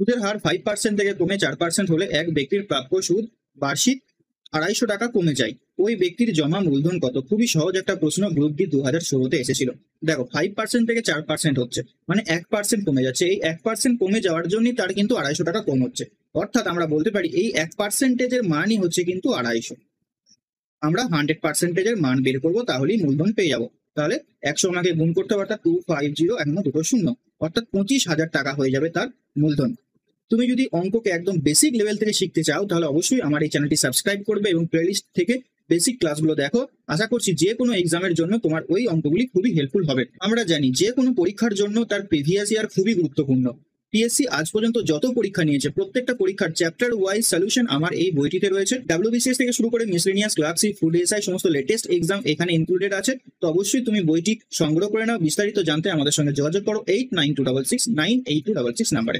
সুদের হার 5% থেকে কমে 4% হলে এক ব্যক্তির প্রাপ্য সুদ বার্ষিক 250 টাকা কমে যায়। ওই ব্যক্তির জমা মূলধন কত? খুবই সহজ একটা প্রশ্ন, গ্রুপ ডি 2016-তে এসেছিল। দেখো 5% থেকে 4% হচ্ছে, মানে 1% কমে যাচ্ছে। এই 1% কমে যাওয়ার জন্যই তার কিন্তু 250 টাকা কম হচ্ছে। অর্থাৎ আমরা বলতে পারি এই 1%-এর মানই হচ্ছে কিন্তু 250। আমরা 100%-এর মান বের করবো, তাহলেই মূলধন পেয়ে যাবো। তাহলে 100 ওনাকে গুণ করতে হবে, অর্থাৎ 250 এখন দুটো শূন্য, অর্থাৎ 25,000 টাকা হয়ে যাবে তার মূলধন। তুমি যদি অঙ্ককে একদম বেসিক লেভেল থেকে শিখতে চাও তাহলে অবশ্যই আমার এই চ্যানেলটি সাবস্ক্রাইব করবে এবং প্লেলিস্ট থেকে বেসিক ক্লাসগুলো দেখো। আশা করছি যে কোনো এক্সামের জন্য তোমার ওই অঙ্কগুলি খুবই হেল্পফুল হবে। আমরা জানি যে কোনো পরীক্ষার জন্য তার প্রিভিয়াস ইয়ার খুবই গুরুত্বপূর্ণ। পিএসসি আজ পর্যন্ত যত পরীক্ষা নিয়েছে প্রত্যেকটা পরীক্ষার চ্যাপ্টার ওয়াইজ সলিউশন আমার এই বইটিতে রয়েছে। ডাব্লিউবিসিএস থেকে শুরু করে মিসলেনিয়াস, ক্লার্কশিপ, ফুড এসআই সমস্ত লেটেস্ট এক্সাম এখানে ইনক্লুডেড আছে। তো অবশ্যই তুমি বইটি সংগ্রহ করে নাও। বিস্তারিত জানতে আমাদের সঙ্গে যোগাযোগ করো 8926698266 নাম্বারে।